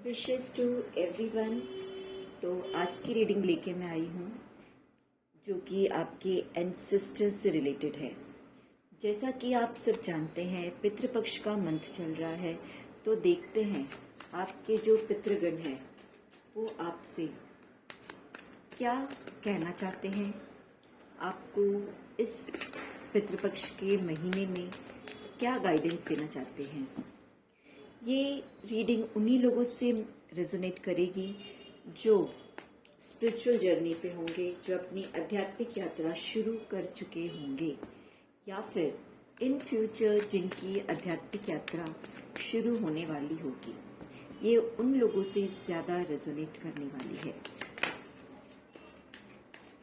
Wishes to everyone. तो आज की रीडिंग लेके मैं आई हूँ जो कि आपके एंसेस्टर्स से रिलेटेड है। जैसा कि आप सब जानते हैं पितृपक्ष का मंथ चल रहा है, तो देखते हैं आपके जो पितृगण हैं वो आपसे क्या कहना चाहते हैं, आपको इस पितृपक्ष के महीने में क्या गाइडेंस देना चाहते हैं। ये रीडिंग उन्हीं लोगों से रेजोनेट करेगी जो स्पिरिचुअल जर्नी पे होंगे, जो अपनी आध्यात्मिक यात्रा शुरू कर चुके होंगे, या फिर इन फ्यूचर जिनकी आध्यात्मिक यात्रा शुरू होने वाली होगी। ये उन लोगों से ज़्यादा रेजोनेट करने वाली है।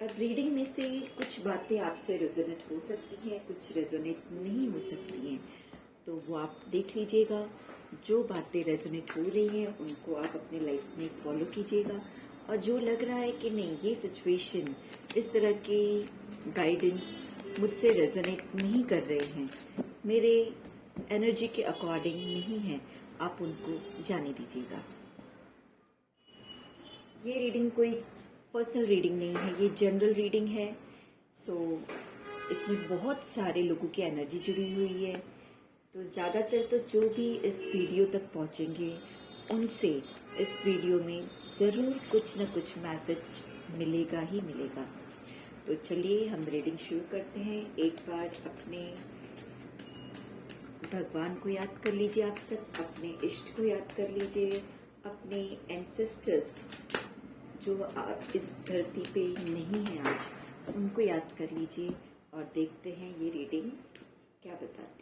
अब रीडिंग में से कुछ बातें आपसे रेजोनेट हो सकती हैं, कुछ रेजोनेट नहीं हो सकती हैं, तो वो आप देख लीजिएगा। जो बातें रेजोनेट हो रही हैं उनको आप अपने लाइफ में फॉलो कीजिएगा, और जो लग रहा है कि नहीं ये सिचुएशन, इस तरह की गाइडेंस मुझसे रेजोनेट नहीं कर रहे हैं, मेरे एनर्जी के अकॉर्डिंग नहीं है, आप उनको जाने दीजिएगा। ये रीडिंग कोई पर्सनल रीडिंग नहीं है, ये जनरल रीडिंग है। सो इसमें बहुत सारे लोगों की एनर्जी जुड़ी हुई है, तो ज़्यादातर तो जो भी इस वीडियो तक पहुंचेंगे उनसे इस वीडियो में ज़रूर कुछ न कुछ मैसेज मिलेगा ही मिलेगा। तो चलिए हम रीडिंग शुरू करते हैं। एक बार अपने भगवान को याद कर लीजिए, आप सब अपने इष्ट को याद कर लीजिए, अपने एंसेस्टर्स जो इस धरती पे नहीं है आज, उनको याद कर लीजिए और देखते हैं ये रीडिंग क्या बताती है।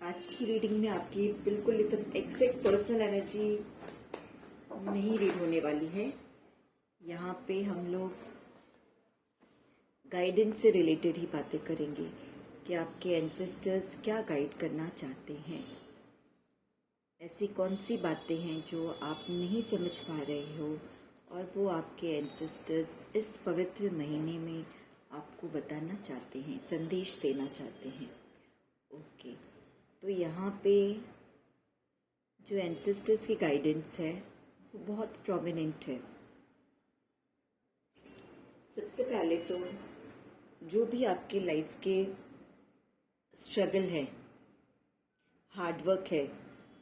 आज की रीडिंग में आपकी बिल्कुल एकदम एग्जैक्ट पर्सनल एनर्जी नहीं रीड होने वाली है। यहाँ पे हम लोग गाइडेंस से रिलेटेड ही बातें करेंगे कि आपके एंसेस्टर्स क्या गाइड करना चाहते हैं। ऐसी कौन सी बातें हैं जो आप नहीं समझ पा रहे हो और वो आपके एंसेस्टर्स इस पवित्र महीने में आपको बताना चाहते हैं, संदेश देना चाहते हैं। ओके, तो यहाँ पे जो एंसेस्टर्स की गाइडेंस है वो बहुत प्रोमिनेंट है। सबसे पहले तो जो भी आपके लाइफ के स्ट्रगल है, हार्डवर्क है,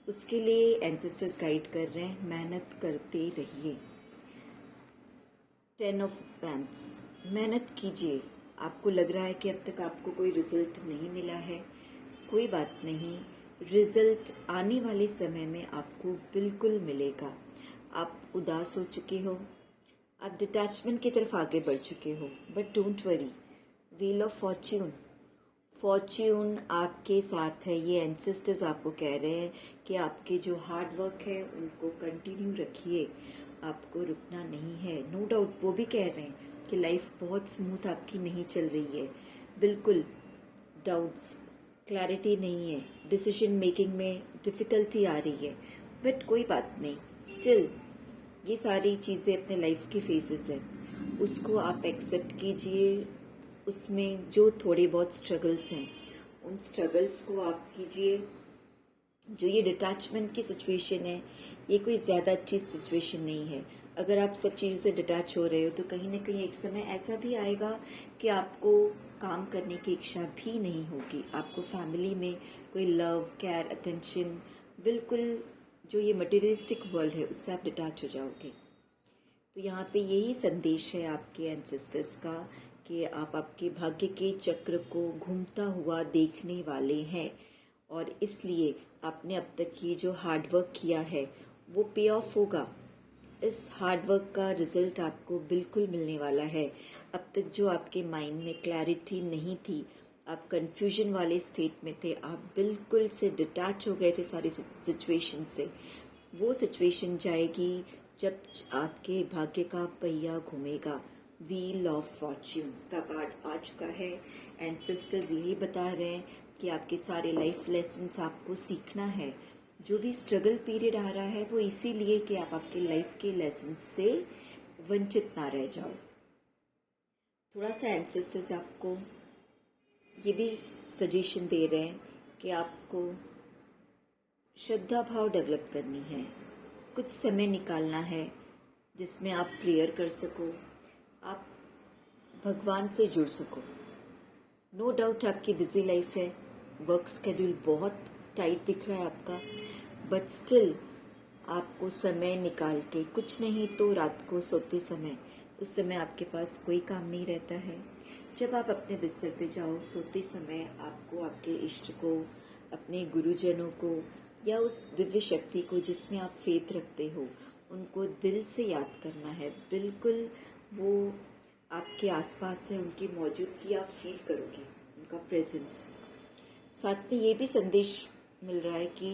उसके लिए एंसेस्टर्स गाइड कर रहे हैं, मेहनत करते रहिए। 10 ऑफ वैंड्स, मेहनत कीजिए। आपको लग रहा है कि अब तक आपको कोई रिजल्ट नहीं मिला है, कोई बात नहीं, रिजल्ट आने वाले समय में आपको बिल्कुल मिलेगा। आप उदास हो चुके हो, आप डिटैचमेंट की तरफ आगे बढ़ चुके हो, but don't worry, wheel of Fortune आपके साथ है। ये एंसेस्टर्स आपको कह रहे हैं कि आपके जो हार्ड वर्क है उनको कंटिन्यू रखिए, आपको रुकना नहीं है। नो डाउट वो भी कह रहे हैं कि लाइफ बहुत स्मूथ आपकी नहीं चल रही है, बिल्कुल डाउट्स, क्लैरिटी नहीं है, डिसीजन मेकिंग में डिफ़िकल्टी आ रही है, बट कोई बात नहीं, स्टिल ये सारी चीज़ें अपने लाइफ की फेजेस हैं, उसको आप एक्सेप्ट कीजिए। उसमें जो थोड़े बहुत स्ट्रगल्स हैं उन स्ट्रगल्स को आप कीजिए। जो ये डिटैचमेंट की सिचुएशन है ये कोई ज़्यादा अच्छी सिचुएशन नहीं है। अगर आप सब चीज़ों से डिटैच हो रहे हो तो कहीं ना कहीं एक समय ऐसा भी आएगा कि आपको काम करने की इच्छा भी नहीं होगी, आपको फैमिली में कोई लव, केयर, अटेंशन, बिल्कुल जो ये मटेरियलिस्टिक वर्ल्ड है उससे आप डिटैच हो जाओगे। तो यहाँ पे यही संदेश है आपके एंसेस्टर्स का कि आप आपके भाग्य के चक्र को घूमता हुआ देखने वाले हैं, और इसलिए आपने अब तक ये जो हार्डवर्क किया है वो पे ऑफ होगा। इस हार्डवर्क का रिजल्ट आपको बिल्कुल मिलने वाला है। अब तक जो आपके माइंड में क्लैरिटी नहीं थी, आप कंफ्यूजन वाले स्टेट में थे, आप बिल्कुल से डिटैच हो गए थे सारी सिचुएशन से, वो सिचुएशन जाएगी जब आपके भाग्य का पहिया घूमेगा। व्हील ऑफ फॉर्च्यून का कार्ड आ चुका है। एंसेस्टर्स यही बता रहे हैं कि आपके सारे लाइफ लेसन्स आपको सीखना है। जो भी स्ट्रगल पीरियड आ रहा है वो इसीलिए कि आप आपके लाइफ के लेसन से वंचित ना रह जाओ। थोड़ा सा एंसेस्टर्स आपको ये भी सजेशन दे रहे हैं कि आपको श्रद्धा भाव डेवलप करनी है, कुछ समय निकालना है जिसमें आप प्रेयर कर सको, आप भगवान से जुड़ सको। नो डाउट आपकी बिजी लाइफ है, वर्क स्केड्यूल बहुत टाइट दिख रहा है आपका, बट स्टिल आपको समय निकाल के, कुछ नहीं तो रात को सोते समय, उस समय आपके पास कोई काम नहीं रहता है। जब आप अपने बिस्तर पे जाओ सोते समय, आपको आपके इष्ट को, अपने गुरुजनों को या उस दिव्य शक्ति को जिसमें आप फेथ रखते हो, उनको दिल से याद करना है। बिल्कुल वो आपके आसपास है, उनकी मौजूदगी आप फील करोगे, उनका प्रेजेंस। साथ में ये भी संदेश मिल रहा है कि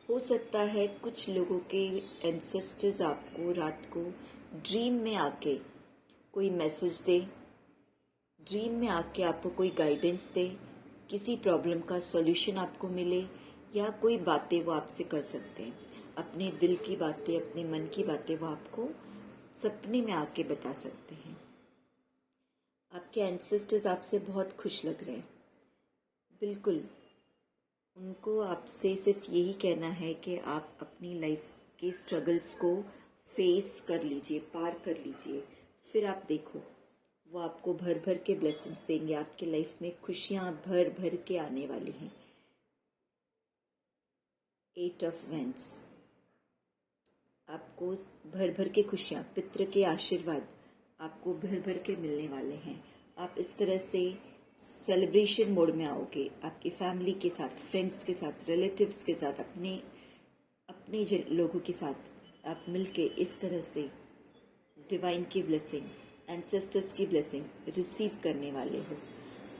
हो सकता है कुछ लोगों के एंसेस्टर्स आपको रात को ड्रीम में आके कोई मैसेज दे, ड्रीम में आके आपको कोई गाइडेंस दे, किसी प्रॉब्लम का सॉल्यूशन आपको मिले, या कोई बातें वो आपसे कर सकते हैं, अपने दिल की बातें, अपने मन की बातें वो आपको सपने में आके बता सकते हैं। आपके एंसेस्टर्स आपसे बहुत खुश लग रहे हैं। बिल्कुल उनको आपसे सिर्फ यही कहना है कि आप अपनी लाइफ के स्ट्रगल्स को फेस कर लीजिए, पार कर लीजिए, फिर आप देखो वो आपको भर भर के ब्लेसिंग्स देंगे। आपके लाइफ में खुशियां भर भर के आने वाली हैं। 8 ऑफ वैंड्स, आपको भर भर के खुशियां, पितृ के आशीर्वाद आपको भर भर के मिलने वाले हैं। आप इस तरह से सेलिब्रेशन मोड में आओगे, आपकी फैमिली के साथ, फ्रेंड्स के साथ, रिलेटिव्स के साथ, अपने अपने लोगों के साथ आप मिलके इस तरह से डिवाइन की ब्लेसिंग, एंसेस्टर्स की ब्लेसिंग रिसीव करने वाले हो।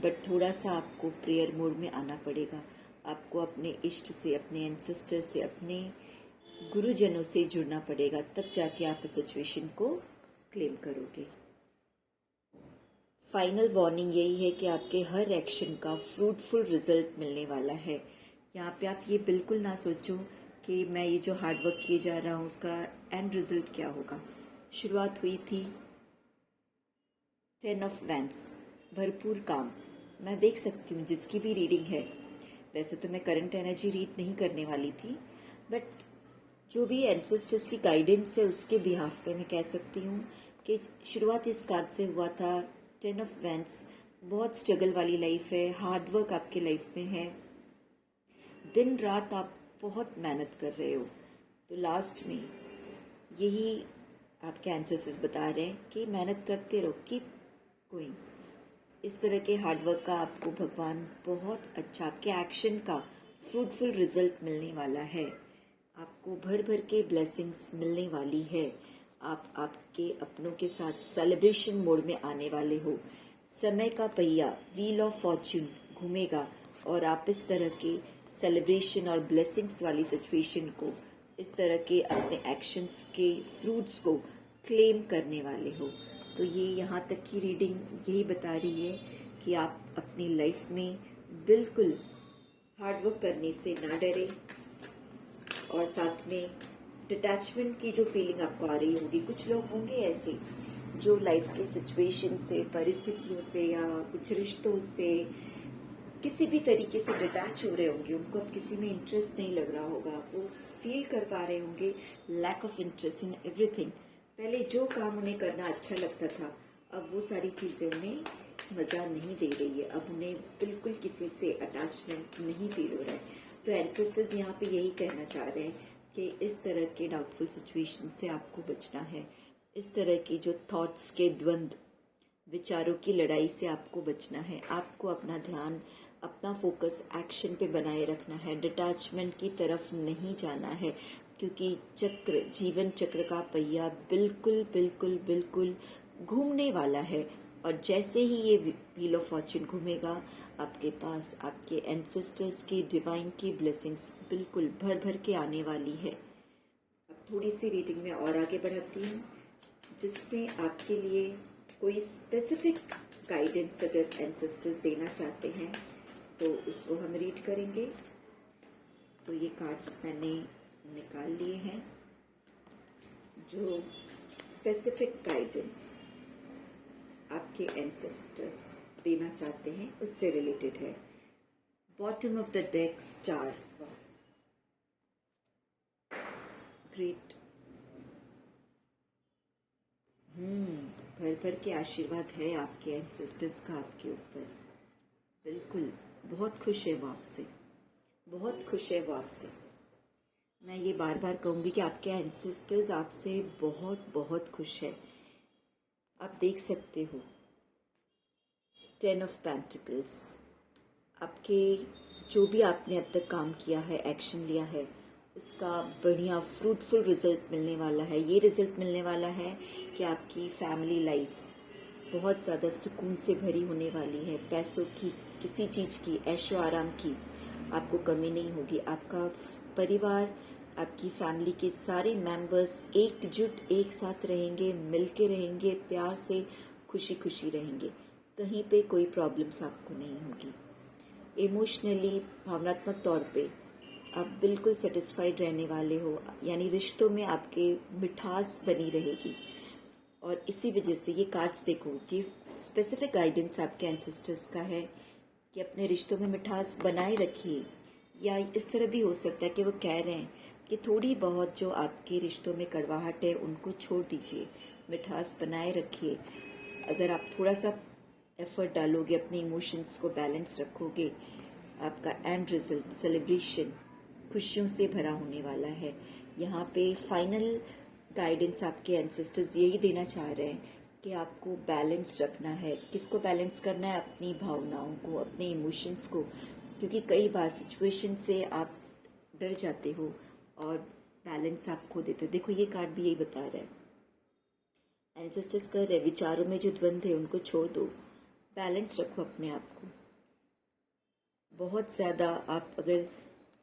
बट थोड़ा सा आपको प्रेयर मोड में आना पड़ेगा। आपको अपने इष्ट से, अपने एंसेस्टर से, अपने गुरुजनों से जुड़ना पड़ेगा, तब जाके आप इस सिचुएशन को क्लेम करोगे। फाइनल वार्निंग यही है कि आपके हर एक्शन का फ्रूटफुल रिजल्ट मिलने वाला है। यहाँ पे आप ये बिल्कुल ना सोचो कि मैं ये जो हार्ड वर्क किए जा रहा हूँ उसका एंड रिजल्ट क्या होगा। शुरुआत हुई थी 10 ऑफ वैंड्स, भरपूर काम। मैं देख सकती हूँ जिसकी भी रीडिंग है, वैसे तो मैं करंट एनर्जी रीड नहीं करने वाली थी, बट जो भी एंसेस्टर्स की गाइडेंस है उसके बिहाफ पे मैं कह सकती हूँ कि शुरुआत इस कार्ड से हुआ था 10 ऑफ वैंड्स। बहुत स्ट्रगल वाली लाइफ है, हार्ड वर्क आपके लाइफ में है, दिन रात आप बहुत मेहनत कर रहे हो। तो लास्ट में यही आपके एंसेस्टर्स बता रहे हैं कि मेहनत करते रहो, कीप गोइंग। इस तरह के हार्डवर्क का आपको भगवान बहुत अच्छा, आपके एक्शन का फ्रूटफुल रिजल्ट मिलने वाला है। आपको भर भर के ब्लेसिंग्स मिलने वाली है। आप आपके अपनों के साथ सेलिब्रेशन मोड में आने वाले हो। समय का पहिया, व्हील ऑफ फॉर्च्यून घूमेगा और आप इस तरह के सेलिब्रेशन और ब्लेसिंग्स वाली सिचुएशन को, इस तरह के अपने एक्शंस के फ्रूट्स को क्लेम करने वाले हो। तो ये यहाँ तक की रीडिंग यही बता रही है कि आप अपनी लाइफ में बिल्कुल हार्डवर्क करने से ना डरें, और साथ में डिटैचमेंट की जो फीलिंग आपको आ रही होगी, कुछ लोग होंगे ऐसे जो लाइफ के सिचुएशन से, परिस्थितियों से या कुछ रिश्तों से किसी भी तरीके से डिटैच हो रहे होंगे, उनको अब किसी में इंटरेस्ट नहीं लग रहा होगा, वो फील कर पा रहे होंगे lack of interest in everything. पहले जो काम उन्हें करना अच्छा लगता था, अब वो सारी चीज़ें उन्हें मज़ा नहीं दे रही है, अब उन्हें बिल्कुल किसी से अटैचमेंट नहीं फील हो रहा है। तो एंसेस्टर्स यहाँ पे यही कहना चाह रहे हैं कि इस तरह के डाउटफुल सिचुएशन से आपको बचना है, इस तरह की जो थॉट्स के द्वंद्व, विचारों की लड़ाई से आपको बचना है। आपको अपना ध्यान, अपना फोकस एक्शन पे बनाए रखना है, डिटैचमेंट की तरफ नहीं जाना है, क्योंकि चक्र, जीवन चक्र का पहिया बिल्कुल बिल्कुल बिल्कुल घूमने वाला है। और जैसे ही ये व्हील ऑफ फॉर्च्यून घूमेगा, आपके पास आपके एंसेस्टर्स की, डिवाइन की ब्लेसिंग्स बिल्कुल भर भर के आने वाली है। अब थोड़ी सी रीडिंग में और आगे बढ़ाती हूँ, जिसमें आपके लिए कोई स्पेसिफिक गाइडेंस अगर एंसेस्टर्स देना चाहते हैं तो उसको हम रीड करेंगे। तो ये कार्ड्स मैंने निकाल लिए हैं जो स्पेसिफिक गाइडेंस आपके एंसेस्टर्स देना चाहते हैं उससे रिलेटेड है। Bottom of the deck star, great. भर भर के आशीर्वाद है आपके एंसेस्टर्स का आपके ऊपर, बिल्कुल। बहुत खुश है वो आपसे, बहुत खुश है वो आपसे। मैं ये बार बार कहूँगी कि आपके एंसेस्टर्स आपसे बहुत बहुत खुश है। आप देख सकते हो 10 ऑफ पेंटिकल्स, आपके जो भी आपने अब तक काम किया है, एक्शन लिया है, उसका बढ़िया फ्रूटफुल रिजल्ट मिलने वाला है। ये रिजल्ट मिलने वाला है कि आपकी फैमिली लाइफ बहुत ज़्यादा सुकून से भरी होने वाली है। पैसों की, किसी चीज़ की, ऐशो आराम की आपको कमी नहीं होगी। आपका परिवार, आपकी फैमिली के सारे मेंबर्स एकजुट एक साथ रहेंगे, मिल के रहेंगे, प्यार से खुशी खुशी रहेंगे। कहीं पे कोई प्रॉब्लम्स आपको नहीं होगी। इमोशनली, भावनात्मक तौर पे आप बिल्कुल सेटिस्फाइड रहने वाले हो, यानी रिश्तों में आपके मिठास बनी रहेगी। और इसी वजह से ये कार्ड्स देखो जी, स्पेसिफिक गाइडेंस आपके एंसेस्टर्स का है कि अपने रिश्तों में मिठास बनाए रखिए। या इस तरह भी हो सकता है कि वो कह रहे हैं कि थोड़ी बहुत जो आपके रिश्तों में कड़वाहट है उनको छोड़ दीजिए, मिठास बनाए रखिए। अगर आप थोड़ा सा एफर्ट डालोगे, अपने इमोशंस को बैलेंस रखोगे, आपका एंड रिजल्ट सेलिब्रेशन खुशियों से भरा होने वाला है। यहाँ पे फाइनल गाइडेंस आपके एंसेस्टर्स यही देना चाह रहे हैं कि आपको बैलेंस रखना है। किसको बैलेंस करना है? अपनी भावनाओं को, अपने इमोशंस को, क्योंकि कई बार सिचुएशन से आप डर जाते हो और बैलेंस आप खो देते हो। देखो ये कार्ड भी यही बता रहा है। एंसेस्टर्स कर रहे विचारों में जो द्वंद्व है उनको छोड़ दो, बैलेंस रखो अपने आप को। बहुत ज़्यादा आप अगर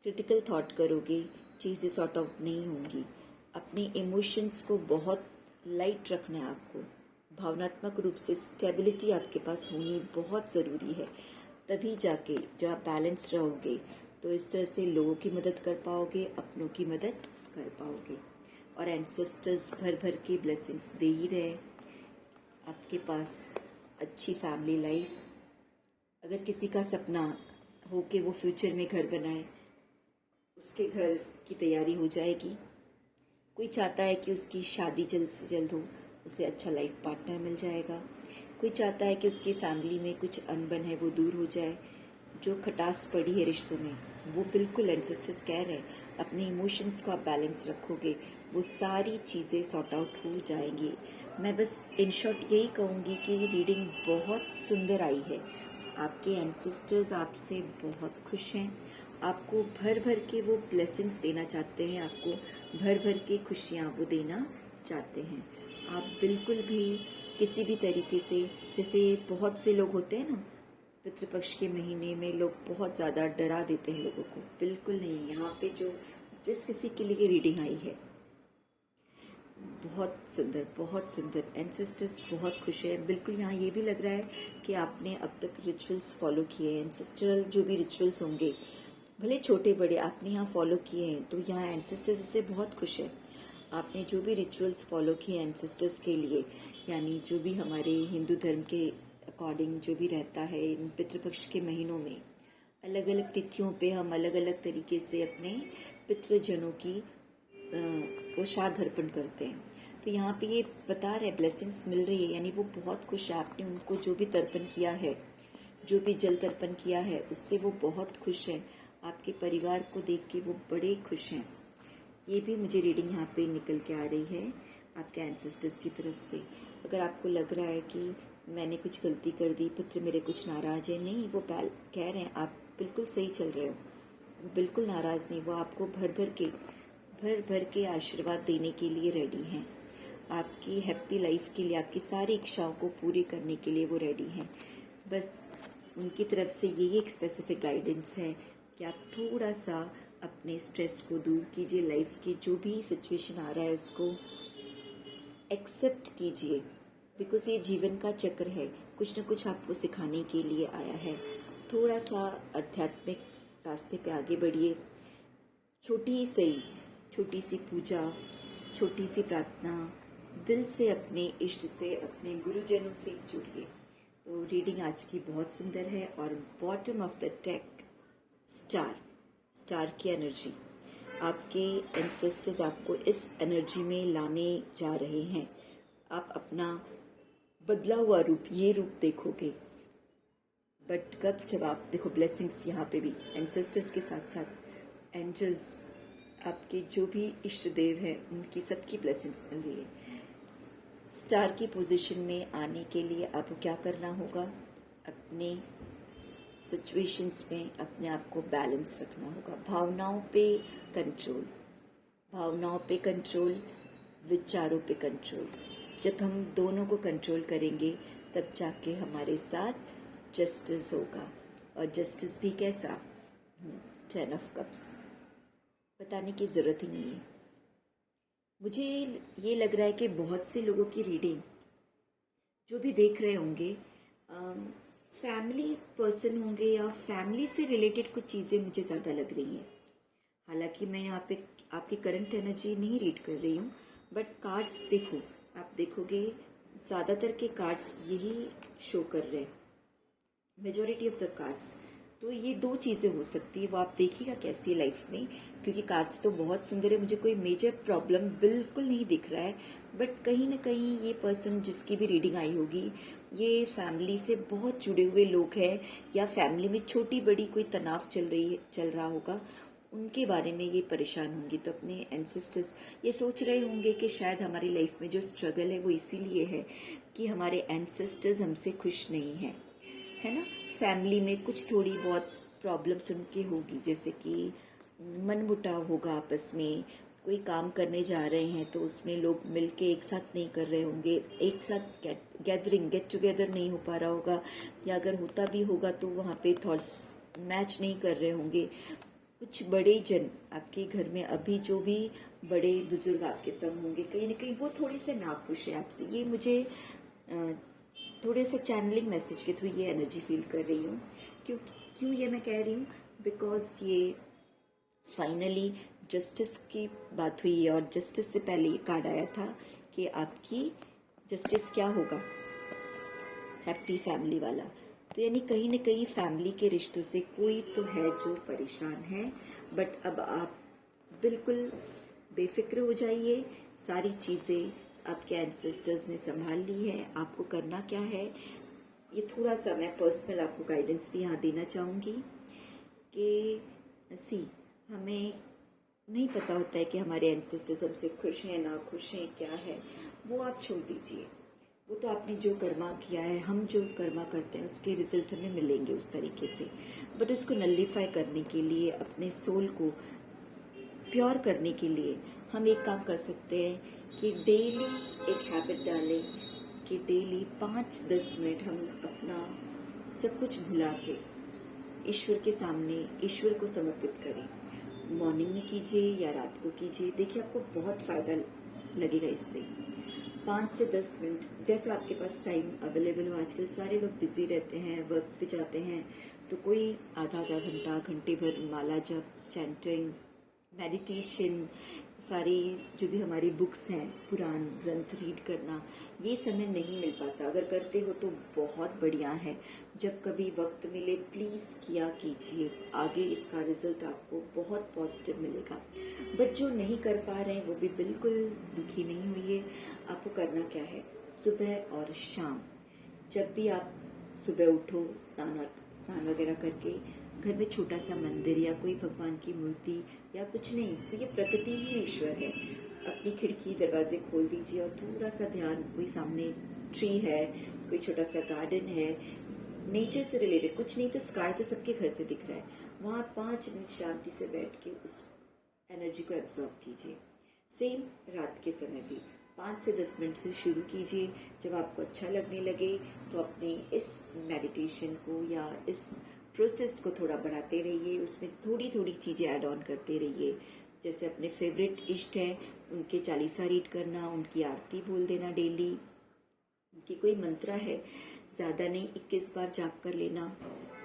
क्रिटिकल थॉट करोगे, चीज़ें सॉर्ट आउट नहीं होंगी। अपने इमोशंस को बहुत लाइट रखना है आपको। भावनात्मक रूप से स्टेबिलिटी आपके पास होनी बहुत ज़रूरी है। तभी जाके जब आप बैलेंस रहोगे तो इस तरह से लोगों की मदद कर पाओगे, अपनों की मदद कर पाओगे। और एंसेस्टर्स भर भर के ब्लेसिंग्स दे ही रहे आपके पास। अच्छी फैमिली लाइफ, अगर किसी का सपना हो कि वो फ्यूचर में घर बनाए, उसके घर की तैयारी हो जाएगी। कोई चाहता है कि उसकी शादी जल्द से जल्द हो, उसे अच्छा लाइफ पार्टनर मिल जाएगा। कोई चाहता है कि उसकी फैमिली में कुछ अनबन है वो दूर हो जाए, जो खटास पड़ी है रिश्तों में वो बिल्कुल एंसेस्टर्स कह रहे हैं अपने इमोशंस को आप बैलेंस रखोगे, वो सारी चीज़ें सॉर्ट आउट हो जाएंगी। मैं बस इन शॉर्ट यही कहूँगी कि रीडिंग बहुत सुंदर आई है। आपके एंसेस्टर्स आपसे बहुत खुश हैं, आपको भर भर के वो ब्लेसिंग्स देना चाहते हैं, आपको भर भर के खुशियाँ वो देना चाहते हैं। आप बिल्कुल भी किसी भी तरीके से, जैसे बहुत से लोग होते हैं ना, पितृपक्ष के महीने में लोग बहुत ज़्यादा डरा देते हैं लोगों को, बिल्कुल नहीं। यहाँ पे जो जिस किसी के लिए रीडिंग आई है बहुत सुंदर, बहुत सुंदर। एंसेस्टर्स बहुत खुश हैं। बिल्कुल यहाँ ये भी लग रहा है कि आपने अब तक रिचुअल्स फॉलो किए हैं। एंसेस्ट्रल जो भी रिचुअल्स होंगे, भले छोटे बड़े, आपने यहाँ फॉलो किए हैं, तो यहाँ एंसेस्टर्स उससे बहुत खुश है। आपने जो भी रिचुअल्स फॉलो किए एंसेस्टर्स के लिए, यानी जो भी हमारे हिंदू धर्म के अकॉर्डिंग जो भी रहता है, इन पितृपक्ष के महीनों में अलग अलग तिथियों पे हम अलग अलग तरीके से अपने पितृजनों की को श्राद्ध अर्पण करते हैं। तो यहाँ पे ये बता रहे ब्लेसिंग्स मिल रही है, यानी वो बहुत खुश है। आपने उनको जो भी तर्पण किया है, जो भी जल तर्पण किया है, उससे वो बहुत खुश है। आपके परिवार को देख के वो बड़े खुश हैं। ये भी मुझे रीडिंग यहाँ पे निकल के आ रही है आपके एंसेस्टर्स की तरफ से। अगर आपको लग रहा है कि मैंने कुछ गलती कर दी, पितृ मेरे कुछ नाराज है, नहीं, वो कह रहे हैं आप बिल्कुल सही चल रहे हो, बिल्कुल नाराज नहीं। वो आपको भर भर के आशीर्वाद देने के लिए रेडी हैं। आपकी हैप्पी लाइफ के लिए, आपकी सारी इच्छाओं को पूरी करने के लिए वो रेडी हैं। बस उनकी तरफ से यही एक स्पेसिफिक गाइडेंस है कि आप थोड़ा सा अपने स्ट्रेस को दूर कीजिए। लाइफ के जो भी सिचुएशन आ रहा है उसको एक्सेप्ट कीजिए, बिकॉज ये जीवन का चक्र है, कुछ न कुछ आपको सिखाने के लिए आया है। थोड़ा सा आध्यात्मिक रास्ते पे आगे बढ़िए। छोटी सी पूजा, छोटी सी प्रार्थना, दिल से अपने इष्ट से, अपने गुरुजनों से जुड़िए। तो रीडिंग आज की बहुत सुंदर है। और bottom of the deck star की एनर्जी, आपके एंसेस्टर्स आपको इस एनर्जी में लाने जा रहे हैं। आप अपना बदला हुआ रूप, ये रूप देखोगे। बट कब? जब आप देखो ब्लेसिंग्स यहाँ पे भी एंसेस्टर्स के साथ साथ एंजल्स, आपके जो भी इष्ट देव हैं उनकी सबकी ब्लेसिंग्स मिल रही है। स्टार की पोजीशन में आने के लिए आपको क्या करना होगा? अपने सिचुएशंस में अपने आप को बैलेंस रखना होगा। भावनाओं पे कंट्रोल, विचारों पे कंट्रोल। जब हम दोनों को कंट्रोल करेंगे तब जाके हमारे साथ जस्टिस होगा। और जस्टिस भी कैसा? 10 ऑफ कप्स। बताने की ज़रूरत ही नहीं है। मुझे ये लग रहा है कि बहुत से लोगों की रीडिंग जो भी देख रहे होंगे फैमिली पर्सन होंगे या फैमिली से रिलेटेड कुछ चीज़ें मुझे ज़्यादा लग रही हैं। हालांकि मैं यहाँ पे आपकी करंट एनर्जी नहीं रीड कर रही हूँ, बट कार्ड्स देखो, आप देखोगे ज़्यादातर के कार्ड्स यही शो कर रहे हैं, मेजॉरिटी ऑफ द कार्ड्स। तो ये दो चीज़ें हो सकती है, वो आप देखिएगा कैसी है लाइफ में, क्योंकि कार्ड्स तो बहुत सुंदर है। मुझे कोई मेजर प्रॉब्लम बिल्कुल नहीं दिख रहा है, बट कहीं ना कहीं ये पर्सन जिसकी भी रीडिंग आई होगी, ये फैमिली से बहुत जुड़े हुए लोग हैं, या फैमिली में छोटी बड़ी कोई तनाव चल रहा होगा, उनके बारे में ये परेशान होंगी। तो अपने एंसेस्टर्स ये सोच रहे होंगे कि शायद हमारी लाइफ में जो स्ट्रगल है वो इसीलिए है कि हमारे एंसेस्टर्स हमसे खुश नहीं हैं, है ना। फैमिली में कुछ थोड़ी बहुत प्रॉब्लम्स उनकी होगी, जैसे कि मनमुटाव होगा आपस में। कोई काम करने जा रहे हैं तो उसमें लोग मिलके एक साथ नहीं कर रहे होंगे, एक साथ गेट टुगेदर नहीं हो पा रहा होगा, या अगर होता भी होगा तो वहाँ पे थॉट्स मैच नहीं कर रहे होंगे। कुछ बड़े जन आपके घर में, अभी जो भी बड़े बुजुर्ग आपके संग होंगे, कहीं ना कहीं वो थोड़े से नाखुश है आपसे। ये मुझे थोड़े से चैनलिंग मैसेज के थ्रू ये एनर्जी फील कर रही हूँ। क्यों ये मैं कह रही हूँ? बिकॉज ये फाइनली जस्टिस की बात हुई है, और जस्टिस से पहले ये कार्ड आया था कि आपकी जस्टिस क्या होगा? हैप्पी फैमिली वाला। तो यानी कहीं ना कहीं फैमिली के रिश्तों से कोई तो है जो परेशान है, बट अब आप बिल्कुल बेफिक्र हो जाइए। सारी चीज़ें आपके एंसेस्टर्स ने संभाल ली है। आपको करना क्या है, ये थोड़ा सा मैं पर्सनल आपको गाइडेंस भी यहाँ देना चाहूँगी कि हमें नहीं पता होता है कि हमारे एंसेस्टर्स हमसे खुश हैं ना खुश हैं, क्या है वो आप छोड़ दीजिए। वो तो आपने जो कर्मा किया है, हम जो कर्मा करते हैं उसके रिजल्ट हमें मिलेंगे उस तरीके से। बट उसको नलिफाई करने के लिए, अपने सोल को प्योर करने के लिए हम एक काम कर सकते हैं कि डेली एक हैबिट डालें कि डेली 5-10 मिनट हम अपना सब कुछ भुला के ईश्वर के सामने ईश्वर को समर्पित करें। मॉर्निंग में कीजिए या रात को कीजिए, देखिए आपको बहुत फ़ायदा लगेगा इससे। 5 से 10 मिनट, जैसा आपके पास टाइम अवेलेबल हो। आजकल सारे लोग बिजी रहते हैं, वर्क पे जाते हैं, तो कोई आधा घंटा, घंटे भर माला जप, चैंटिंग, मेडिटेशन, सारी जो भी हमारी बुक्स हैं, पुराण ग्रंथ रीड करना, ये समय नहीं मिल पाता। अगर करते हो तो बहुत बढ़िया है। जब कभी वक्त मिले प्लीज़ किया कीजिए, आगे इसका रिजल्ट आपको बहुत पॉजिटिव मिलेगा। बट जो नहीं कर पा रहे हैं वो भी बिल्कुल दुखी नहीं हुई। आपको करना क्या है? सुबह और शाम जब भी आप सुबह उठो, स्नान वगैरह करके घर में छोटा सा मंदिर या कोई भगवान की मूर्ति या कुछ नहीं तो ये प्रकृति ही ईश्वर है, अपनी खिड़की दरवाजे खोल दीजिए और थोड़ा सा ध्यान, कोई सामने ट्री है, कोई छोटा सा गार्डन है, नेचर से रिलेटेड कुछ नहीं तो स्काई तो सबके घर से दिख रहा है, वहाँ 5 मिनट शांति से बैठ के उस एनर्जी को एब्जॉर्ब कीजिए। सेम रात के समय भी 5 से 10 मिनट से शुरू कीजिए। जब आपको अच्छा लगने लगे तो अपने इस मेडिटेशन को या इस प्रोसेस को थोड़ा बढ़ाते रहिए, उसमें थोड़ी थोड़ी चीज़ें ऐड ऑन करते रहिए। जैसे अपने फेवरेट इष्ट हैं उनके चालीसा रीड करना, उनकी आरती बोल देना डेली, उनकी कोई मंत्रा है, ज़्यादा नहीं 21 बार जाप कर लेना,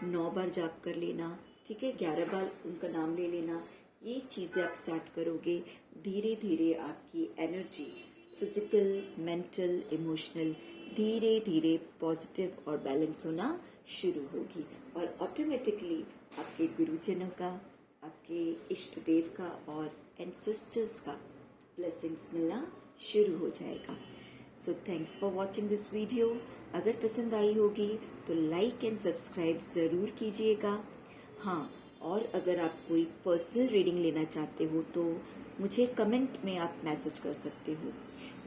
9 बार जाप कर लेना, ठीक है, 11 बार उनका नाम ले लेना। ये चीज़ें आप स्टार्ट करोगे, धीरे धीरे आपकी एनर्जी फिजिकल, मेंटल, इमोशनल धीरे धीरे पॉजिटिव और बैलेंस होना शुरू होगी और ऑटोमेटिकली आपके गुरुजनों का, आपके इष्ट देव का और एंसेस्टर्स का ब्लेसिंग्स मिलना शुरू हो जाएगा। So thanks for watching this video. अगर पसंद आई होगी तो लाइक एंड सब्सक्राइब ज़रूर कीजिएगा। हाँ, और अगर आप कोई पर्सनल रीडिंग लेना चाहते हो तो मुझे कमेंट में आप मैसेज कर सकते हो।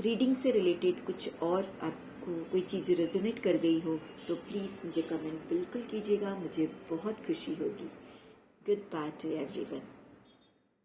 रीडिंग से रिलेटेड कुछ और आपको कोई चीज़ रेजोनेट कर गई हो तो प्लीज़ मुझे कमेंट बिल्कुल कीजिएगा, मुझे बहुत खुशी होगी। Good by two everyone.